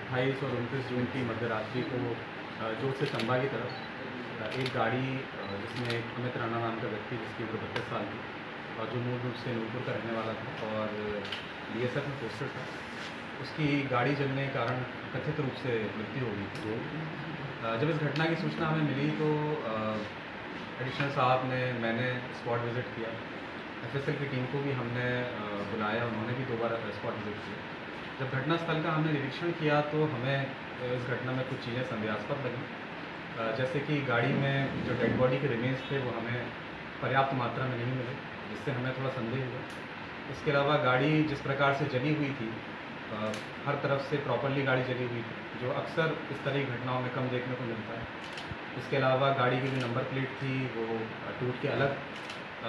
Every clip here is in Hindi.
28 और 29 जून की मध्य रात्रि को जोत से चंबा की तरफ एक गाड़ी जिसमें एक अमित राणा नाम का व्यक्ति जिसकी उम्र 32 साल थी और जो मूल रूप से नूरपुर का रहने वाला था और बीएसएफ में पोस्टेड था, उसकी गाड़ी जलने के कारण कथित रूप से मृत्यु हो गई थी। जब इस घटना की सूचना हमें मिली तो एडिशनल साहब ने, मैंने स्पॉट विज़िट किया। एफएसएल की टीम को भी हमने बुलाया, उन्होंने भी दोबारा स्पॉट विज़िट किया। जब घटनास्थल का हमने निरीक्षण किया तो हमें इस घटना में कुछ चीज़ें संदेहास्पद लगी, जैसे कि गाड़ी में जो डेड बॉडी के रिमेन्स थे वो हमें पर्याप्त मात्रा में नहीं मिले, जिससे हमें थोड़ा संदेह हुआ। इसके अलावा गाड़ी जिस प्रकार से जली हुई थी, हर तरफ से प्रॉपरली गाड़ी जली हुई थी, जो अक्सर इस तरह की घटनाओं में कम देखने को मिलता है। इसके अलावा गाड़ी की जो नंबर प्लेट थी वो टूट के अलग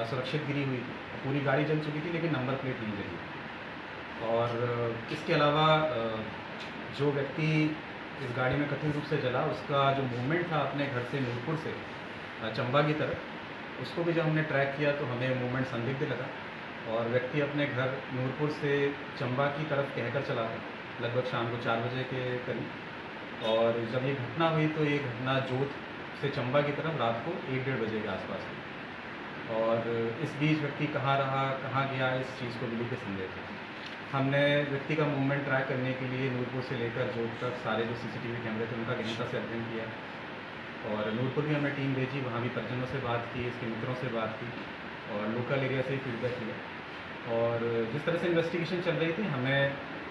सुरक्षित गिरी हुई थी। पूरी गाड़ी जल चुकी थी लेकिन नंबर प्लेट नहीं जली। और इसके अलावा जो व्यक्ति इस गाड़ी में कथित रूप से जला, उसका जो मूवमेंट था अपने घर से नूरपुर से चंबा की तरफ, उसको भी जब हमने ट्रैक किया तो हमें मूवमेंट संदिग्ध लगा और व्यक्ति अपने घर नूरपुर से चंबा की तरफ कहकर चला था लगभग शाम को 4 बजे के करीब। और जब ये घटना हुई तो ये घटना जोत से चंबा की तरफ रात को 1-1:30 बजे के आसपास हुई। और इस बीच व्यक्ति कहाँ रहा, कहाँ गया, इस चीज़ को बिल्कुल संदेह था। हमने व्यक्ति का मूवमेंट ट्रैक करने के लिए नूरपुर से लेकर जोत तक सारे जो सीसीटीवी कैमरे थे उनका गहनता से अध्ययन किया और नूरपुर भी हमने टीम भेजी, वहाँ भी परिजनों से बात की, इसके मित्रों से बात की और लोकल एरिया से ही फीडबैक लिया। और जिस तरह से इन्वेस्टिगेशन चल रही थी हमें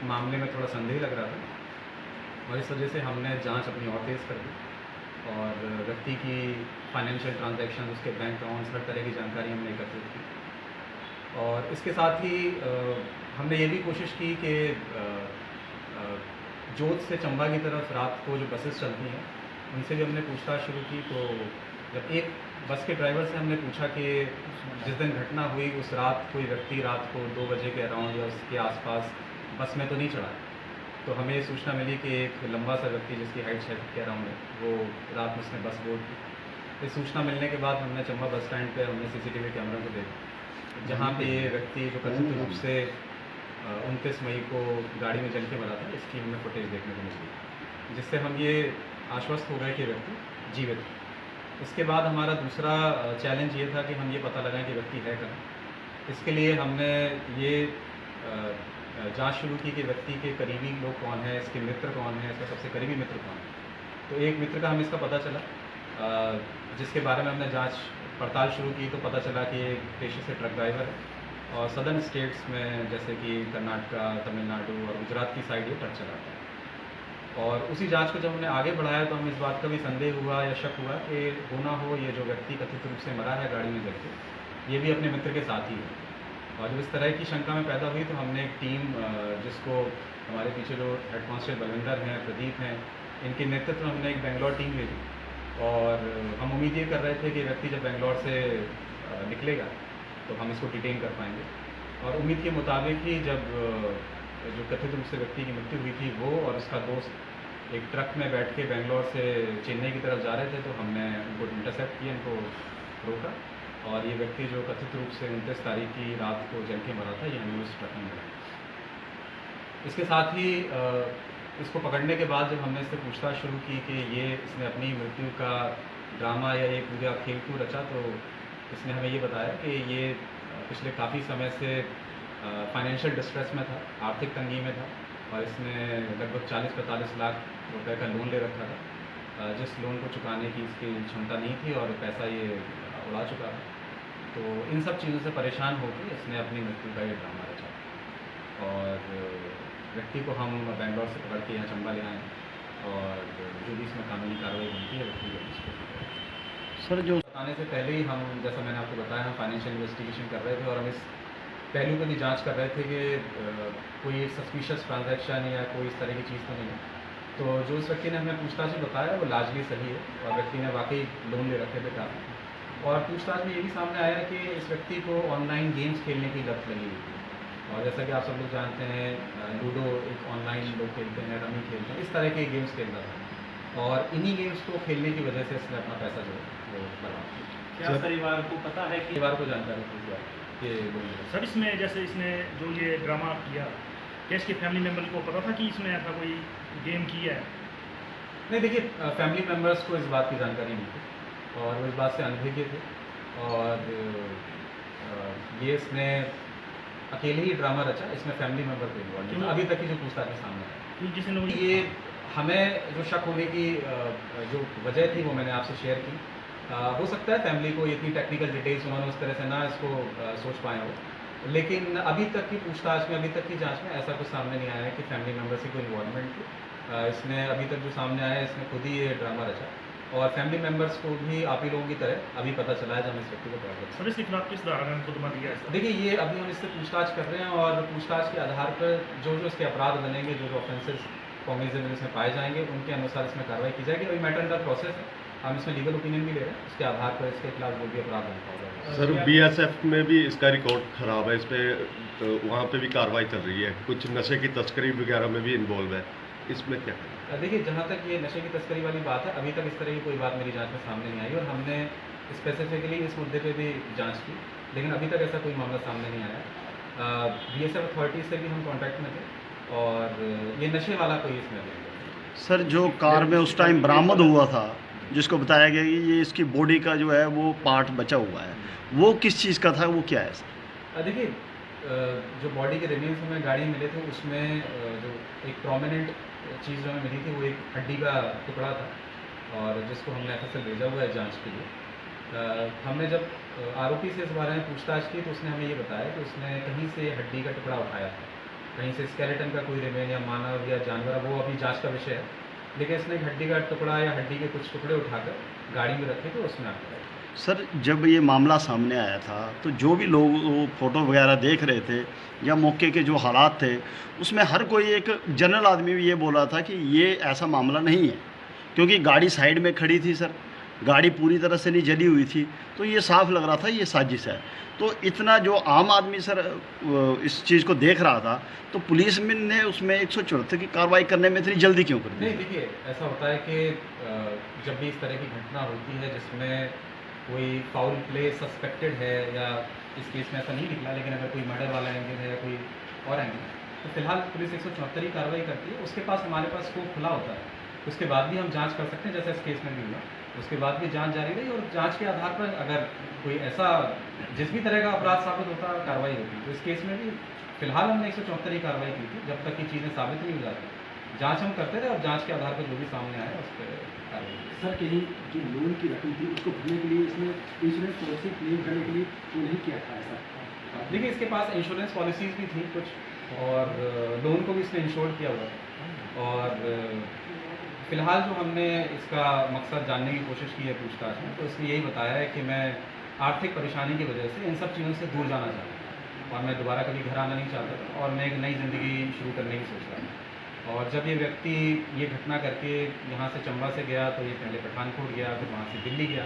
मामले में थोड़ा संदेह लग रहा था और इस वजह से हमने जांच अपनी और तेज़ कर दी और व्यक्ति की फाइनेंशियल ट्रांजैक्शन, उसके बैंक अकाउंट्स, हर तरह की जानकारी हमने एकत्रित की। और इसके साथ ही हमने ये भी कोशिश की कि जोत से चंबा की तरफ रात को जो बसेस चलती हैं उनसे भी हमने पूछताछ शुरू की। तो जब एक बस के ड्राइवर से हमने पूछा कि जिस दिन घटना हुई उस रात कोई व्यक्ति रात को 2 बजे के अराउंड या उसके आसपास बस में तो नहीं चढ़ा, तो हमें ये सूचना मिली कि एक लंबा सा व्यक्ति जिसकी हाइट 6 फीट के अराउंड है वो रात में उसने बस बोर्ड की। इस सूचना मिलने के बाद हमने चंबा बस स्टैंड पे हमने सीसीटीवी कैमरों को देखा जहाँ पे ये व्यक्ति जो कथित रूप से 29 मई को गाड़ी में जल के मरा था, इसकी हमें फुटेज देखने को मिली, जिससे हम ये आश्वस्त हो गए कि व्यक्ति जीवित है। इसके बाद हमारा दूसरा चैलेंज ये था कि हम ये पता लगाएं कि व्यक्ति है कहाँ। इसके लिए हमने ये जांच शुरू की कि व्यक्ति के करीबी लोग कौन है, इसके मित्र कौन है, इसका सबसे करीबी मित्र कौन है। तो एक मित्र का हमें इसका पता चला, जिसके बारे में हमने जांच पड़ताल शुरू की तो पता चला कि एक पेशे से ट्रक ड्राइवर है और सदर्न स्टेट्स में जैसे कि कर्नाटका, तमिलनाडु और गुजरात की साइड ये ट्रक चलाता है। और उसी जांच को जब हमने आगे बढ़ाया तो हमें इस बात का भी संदेह हुआ या शक हुआ कि हो ना हो ये जो व्यक्ति कथित रूप से मरा है गाड़ी में जल के, ये भी अपने मित्र के साथ ही है। और जब इस तरह की शंका में पैदा हुई तो हमने एक टीम, जिसको हमारे पीछे जो हेड कांस्टेबल बलविंदर हैं, प्रदीप हैं, इनके नेतृत्व में हमने एक बेंगलोर टीम भेजी और हम उम्मीद ये कर रहे थे कि व्यक्ति जब बेंगलोर से निकलेगा तो हम इसको डिटेन कर पाएंगे। और उम्मीद के मुताबिक ही जब जो कथित रूप से व्यक्ति की मृत्यु हुई थी वो और उसका दोस्त एक ट्रक में बैठ के बेंगलोर से चेन्नई की तरफ जा रहे थे, तो हमने उनको इंटरसेप्ट किया, इनको रोका और ये व्यक्ति जो कथित रूप से 29 तारीख की रात को जल के मरा था, ये हमें उस ट्रक में मिला। इसके साथ ही इसको पकड़ने के बाद जब हमने इससे पूछताछ शुरू की कि ये इसने अपनी मृत्यु का ड्रामा या ये पूरा खेल क्यों रचा, तो इसने हमें ये बताया कि ये पिछले काफ़ी समय से फाइनेंशियल डिस्ट्रेस में था, आर्थिक तंगी में था और इसने लगभग 40-45 लाख रुपए का लोन ले रखा था, जिस लोन को चुकाने की इसकी क्षमता नहीं थी और पैसा ये उड़ा चुका था। तो इन सब चीज़ों से परेशान होकर इसने अपनी मृत्यु का ये ड्रामा रचा और व्यक्ति को हम बेंगलोर से पकड़ के यहाँ चंबा ले आए और जो भी इसमें कानूनी कार्रवाई बनती है व्यक्ति को इसको सर जो बताने से पहले ही हम, जैसा मैंने आपको बताया, हम फाइनेंशियल इन्वेस्टिगेशन कर रहे थे और हम इस पहलू पर भी जांच कर रहे थे कि कोई सस्पिशियस ट्रांजैक्शन या कोई इस तरह की चीज़ तो नहीं है। तो जो इस व्यक्ति ने हमें पूछताछ में बताया वो लार्जली सही है और व्यक्ति ने वाकई लोन ले रखे थे काफ़ी। और पूछताछ में ये भी सामने आया कि इस व्यक्ति को ऑनलाइन गेम्स खेलने की लत लगी हुई थी और जैसा कि आप सब लोग जानते हैं लूडो एक ऑनलाइन लोग खेलते हैं, रमी खेलते हैं, इस तरह के गेम्स खेलता था और इन्हीं गेम्स को खेलने की वजह से इसने अपना पैसा जो है वो बर्बाद किया। क्या परिवार को पता है कि परिवार को जानकारी थी कि सर इसमें जैसे इसने जो ये ड्रामा किया, क्या इसके फैमिली मेम्बर को पता था कि इसमें ऐसा कोई गेम किया है? नहीं देखिए, फैमिली मेम्बर्स को इस बात की जानकारी नहीं थी और वो इस बात से अनभिज्ञ थे और ये इसने अकेले ही ड्रामा रचा, इसमें फैमिली मेम्बर को इन्वॉल्व नहीं था अभी तक की जो पूछताछ में सामने आया। जिस लोग ये हमें जो शक होने की जो वजह थी वो मैंने आपसे शेयर की। हो सकता है फैमिली को इतनी टेक्निकल डिटेल्स उन्होंने उस तरह से ना इसको सोच पाए हो, लेकिन अभी तक की पूछताछ में, अभी तक की जांच में ऐसा कुछ सामने नहीं आया है कि फैमिली मेम्बर से कोई इन्वॉल्वमेंट थी। इसने अभी तक जो सामने आया है, इसने खुद ही ये ड्रामा रचा और फैमिली मेम्बर्स को भी आप ही लोगों की तरह अभी पता चला है जब हम इस व्यक्ति को पकड़ सर इसके खिलाफ किस धारा में मुकदमा दिया है? देखिए, ये अभी हम इससे पूछताछ कर रहे हैं और पूछताछ के आधार पर जो जो इसके अपराध बनेंगे, जो जो ऑफेंसेस कॉग्निजेबल इसमें पाए जाएंगे, उनके अनुसार इसमें कार्रवाई की जाएगी। अभी मैटर अंडर प्रोसेस है, हम इसमें लीगल ओपिनियन भी ले रहे हैं, उसके आधार पर इसके खिलाफ जो भी अपराध बनता होगा। सर बीएसएफ में भी इसका रिकॉर्ड खराब है, इस पर तो वहाँ पे भी कार्रवाई चल रही है, कुछ नशे की तस्करी वगैरह में भी इन्वॉल्व है, इसमें क्या है? देखिए, जहाँ तक ये नशे की तस्करी वाली बात है, अभी तक इस तरह की कोई बात मेरी जांच में सामने नहीं आई और हमने स्पेसिफिकली इस मुद्दे पे भी जांच की, लेकिन अभी तक ऐसा कोई मामला सामने नहीं आया। बीएसएफ अथॉरिटी से भी हम कांटेक्ट में थे और ये नशे वाला कोई इसमें नहीं है। सर जो कार में उस टाइम बरामद हुआ था, जिसको बताया गया कि ये इसकी बॉडी का जो है वो पार्ट बचा हुआ है, वो किस चीज़ का था, वो क्या है सर? देखिए, जो बॉडी के रिमेन्स हमें गाड़ी में मिले थे उसमें जो एक प्रोमिनेंट चीज़ जो हमें मिली थी वो एक हड्डी का टुकड़ा था और जिसको हमने एफएसएल भेजा हुआ है जांच के लिए। हमने जब आरोपी से इस बारे में पूछताछ की तो उसने हमें ये बताया कि उसने कहीं से हड्डी का टुकड़ा उठाया था, कहीं से स्केलेटन का कोई रिमेन या मानव या जानवर, वो अभी जांच का विषय है, लेकिन इसने एक हड्डी का टुकड़ा या हड्डी के कुछ टुकड़े उठाकर गाड़ी में रखे तो उसमें आग लगाई। सर जब ये मामला सामने आया था तो जो भी लोग वो फ़ोटो वगैरह देख रहे थे या मौके के जो हालात थे, उसमें हर कोई एक जनरल आदमी भी ये बोल रहा था कि ये ऐसा मामला नहीं है, क्योंकि गाड़ी साइड में खड़ी थी सर, गाड़ी पूरी तरह से नहीं जली हुई थी, तो ये साफ लग रहा था ये साजिश है। तो इतना जो आम आदमी सर इस चीज़ को देख रहा था, तो पुलिस में ने उसमें 174 की कार्रवाई करने में इतनी जल्दी क्यों कर दी? नहीं देखिए, ऐसा होता है कि जब भी इस तरह की घटना होती है जिसमें कोई फाउल प्ले सस्पेक्टेड है, या इस केस में ऐसा नहीं निकला, लेकिन अगर कोई मर्डर वाला एंगल है या कोई और एंगल है, तो फिलहाल पुलिस 174 की कार्रवाई करती है। उसके पास हमारे पास स्कोप खुला होता है, उसके बाद भी हम जांच कर सकते हैं, जैसे इस केस में भी हुआ। उसके बाद भी जांच जारी रही और जांच के आधार पर अगर कोई ऐसा जिस भी तरह का अपराध साबित होता कार्रवाई होती। तो इस केस में भी फिलहाल हमने 174 की कार्रवाई की थी, जब तक की चीज़ें साबित नहीं हो जाती जांच हम करते थे और जांच के आधार पर जो भी सामने आया उस पर कार्रवाई। सर कहीं जो लोन की रकम थी उसको भरने के लिए इसने इंश्योरेंस पॉलिसी क्लेम करने के लिए वो नहीं किया था ऐसा? देखिए, इसके पास इंश्योरेंस पॉलिसीज़ भी थी कुछ और लोन को भी इसने इंश्योर किया हुआ है और फिलहाल जो हमने इसका मकसद जानने की कोशिश की है पूछताछ में, तो इसने यही बताया है कि मैं आर्थिक परेशानी की वजह से इन सब चीज़ों से दूर जाना चाहता हूँ और मैं दोबारा कभी घर आना नहीं चाहता और मैं एक नई ज़िंदगी शुरू करने की सोच रहा था। और जब ये व्यक्ति ये घटना करके यहाँ से चंबा से गया तो ये पहले पठानकोट गया, फिर वहाँ से दिल्ली गया,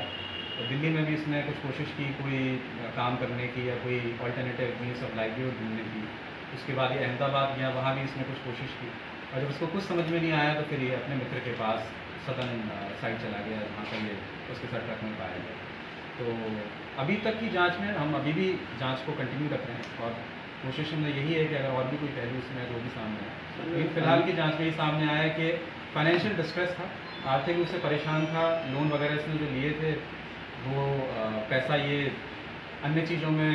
तो दिल्ली में भी इसने कुछ कोशिश की कोई काम करने की या कोई ऑल्टरनेटिव मीन्स ऑफ लाइवलीहुड ढूंढने की। उसके बाद ये अहमदाबाद गया, वहाँ भी इसने कुछ कोशिश की और जब उसको कुछ समझ में नहीं आया तो फिर ये अपने मित्र के पास सदन साइड चला गया, जहाँ पर ये उसके साथ ट्रक में पाया गया। तो अभी तक की जांच में हम अभी भी जांच को कंटिन्यू रख रहे हैं और कोशिश में यही है कि अगर और भी कोई पहलू इसमें है तो भी सामने आए। लेकिन फिलहाल की जांच में ये सामने आया है कि फाइनेंशियल डिस्ट्रेस था, आर्थिक रूप से परेशान था, लोन वगैरह इसने जो लिए थे वो पैसा ये अन्य चीज़ों में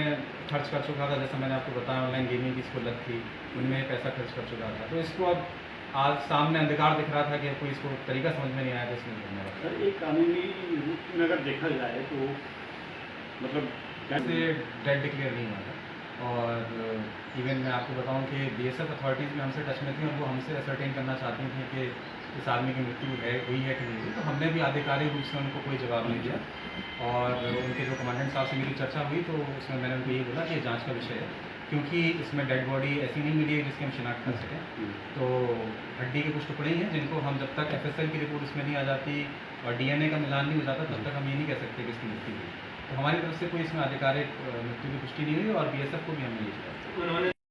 खर्च कर चुका था, जैसा मैंने आपको बताया ऑनलाइन गेमिंग की इसको लत थी, उनमें पैसा खर्च कर चुका था। तो इसको अब आज सामने अंधकार दिख रहा था कि कोई इसको तरीका समझ में नहीं आया तो इसने ढूंढने लगा। सर एक कानूनी रूप में अगर देखा जाए तो मतलब कैसे डेड डिक्लेयर नहीं हुआ था और इवन मैं आपको बताऊं कि बीएसएफ अथॉरिटीज़ भी हमसे टच में थी और वो हमसे असर्टेन करना चाहती थी कि इस आदमी की मृत्यु हुई है कि नहीं हुई। तो हमने भी आधिकारिक रूप से उनको कोई जवाब नहीं दिया और उनके जो कमांडेंट साहब से मेरी चर्चा हुई तो उसमें मैंने उनको ये बोला कि ये जांच का विषय है, क्योंकि इसमें डेड बॉडी ऐसी नहीं मिली है जिसकी हम शिनाख्त कर सकें। तो हड्डी के कुछ टुकड़े ही हैं जिनको हम जब तक एफएसएल की रिपोर्ट उसमें नहीं आ जाती और डीएनए का मिलान नहीं हो जाता तब तक हम ये नहीं कह सकते कि इसकी मृत्यु हुई। तो हमारी तरफ से कोई इसमें आधिकारिक मृत्यु की पुष्टि नहीं हुई और बीएसएफ को भी हमने ये किया।